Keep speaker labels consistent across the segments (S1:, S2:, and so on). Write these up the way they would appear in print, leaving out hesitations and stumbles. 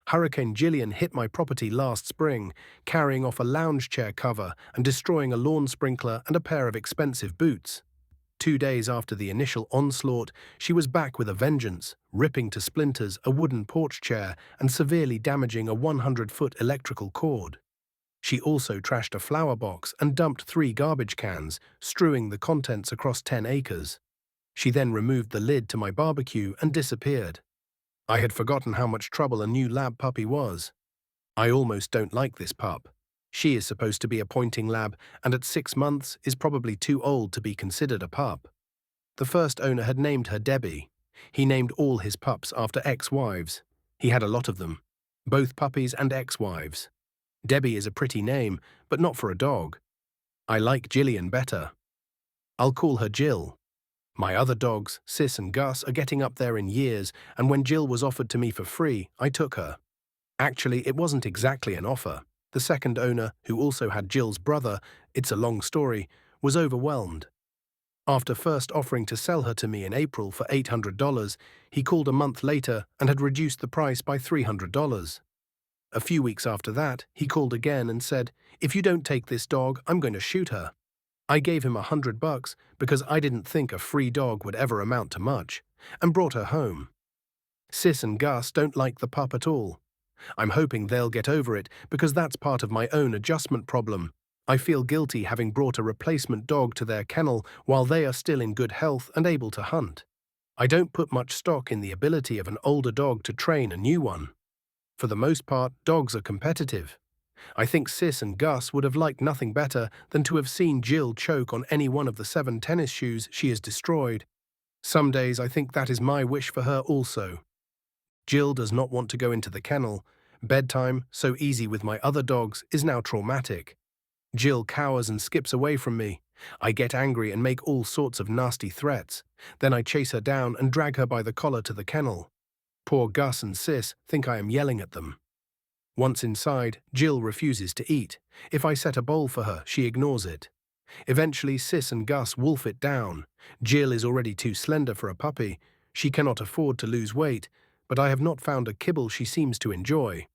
S1: Hurricane Jillian hit my property last spring, carrying off a lounge chair cover and destroying a lawn sprinkler and a pair of expensive boots. 2 days after the initial onslaught, she was back with a vengeance, ripping to splinters a wooden porch chair and severely damaging a 100-foot electrical cord. She also trashed a flower box and dumped 3 garbage cans, strewing the contents across 10 acres. She then removed the lid to my barbecue and disappeared. I had forgotten how much trouble a new lab puppy was. I almost don't like this pup. She is supposed to be a pointing lab and at 6 months is probably too old to be considered a pup. The first owner had named her Debbie. He named all his pups after ex-wives. He had a lot of them, both puppies and ex-wives. Debbie is a pretty name, but not for a dog. I like Jillian better. I'll call her Jill. My other dogs, Sis and Gus, are getting up there in years, and when Jill was offered to me for free, I took her. Actually, it wasn't exactly an offer. The second owner, who also had Jill's brother, it's a long story, was overwhelmed. After first offering to sell her to me in April for $800, he called a month later and had reduced the price by $300. A few weeks after that, he called again and said, "If you don't take this dog, I'm going to shoot her." I gave him $100 because I didn't think a free dog would ever amount to much, and brought her home. Sis and Gus don't like the pup at all. I'm hoping they'll get over it because that's part of my own adjustment problem. I feel guilty having brought a replacement dog to their kennel while they are still in good health and able to hunt. I don't put much stock in the ability of an older dog to train a new one. For the most part, dogs are competitive. I think Sis and Gus would have liked nothing better than to have seen Jill choke on any one of the 7 tennis shoes she has destroyed. Some days I think that is my wish for her also. Jill does not want to go into the kennel. Bedtime, so easy with my other dogs, is now traumatic. Jill cowers and skips away from me. I get angry and make all sorts of nasty threats. Then I chase her down and drag her by the collar to the kennel. Poor Gus and Sis think I am yelling at them. Once inside, Jill refuses to eat. If I set a bowl for her, she ignores it. Eventually, Sis and Gus wolf it down. Jill is already too slender for a puppy. She cannot afford to lose weight, but I have not found a kibble she seems to enjoy.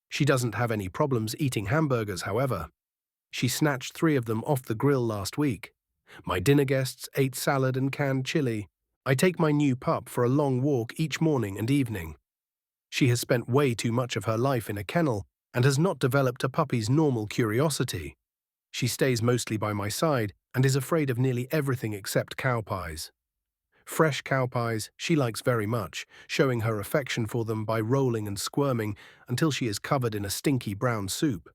S1: She doesn't have any problems eating hamburgers, however. She snatched 3 of them off the grill last week. My dinner guests ate salad and canned chili. I take my new pup for a long walk each morning and evening. She has spent way too much of her life in a kennel and has not developed a puppy's normal curiosity. She stays mostly by my side and is afraid of nearly everything except cow pies. Fresh cow pies she likes very much, showing her affection for them by rolling and squirming until she is covered in a stinky brown soup.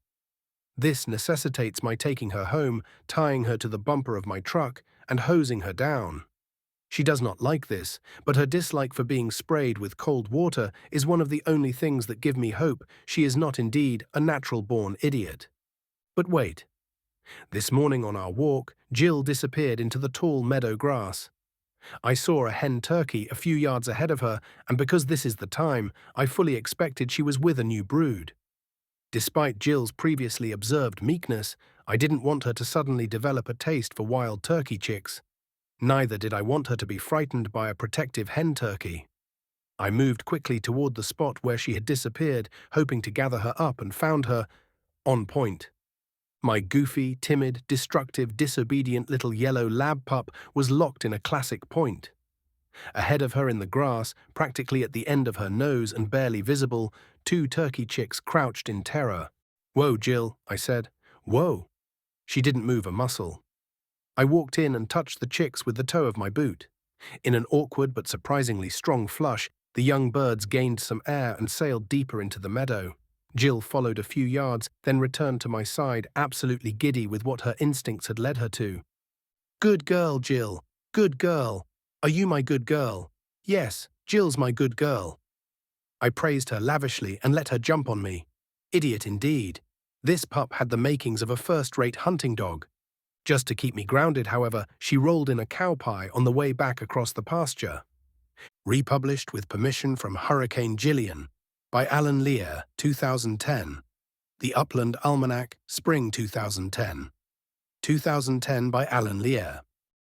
S1: This necessitates my taking her home, tying her to the bumper of my truck, and hosing her down. She does not like this, but her dislike for being sprayed with cold water is one of the only things that give me hope she is not indeed a natural-born idiot. But wait. This morning on our walk, Jill disappeared into the tall meadow grass. I saw a hen turkey a few yards ahead of her, and because this is the time, I fully expected she was with a new brood. Despite Jill's previously observed meekness, I didn't want her to suddenly develop a taste for wild turkey chicks. Neither did I want her to be frightened by a protective hen turkey. I moved quickly toward the spot where she had disappeared, hoping to gather her up, and found her on point. My goofy, timid, destructive, disobedient little yellow lab pup was locked in a classic point. Ahead of her in the grass, practically at the end of her nose and barely visible, 2 turkey chicks crouched in terror. "Whoa, Jill," I said. "Whoa." She didn't move a muscle. I walked in and touched the chicks with the toe of my boot. In an awkward but surprisingly strong flush, the young birds gained some air and sailed deeper into the meadow. Jill followed a few yards, then returned to my side, absolutely giddy with what her instincts had led her to. "Good girl, Jill. Good girl. Are you my good girl?" "Yes, Jill's my good girl." I praised her lavishly and let her jump on me. Idiot indeed. This pup had the makings of a first-rate hunting dog. Just to keep me grounded, however, she rolled in a cow pie on the way back across the pasture. Republished with permission from Hurricane Jillian by Alan Liere, 2010. The Upland Almanac, Spring 2010. 2010 by Alan Liere.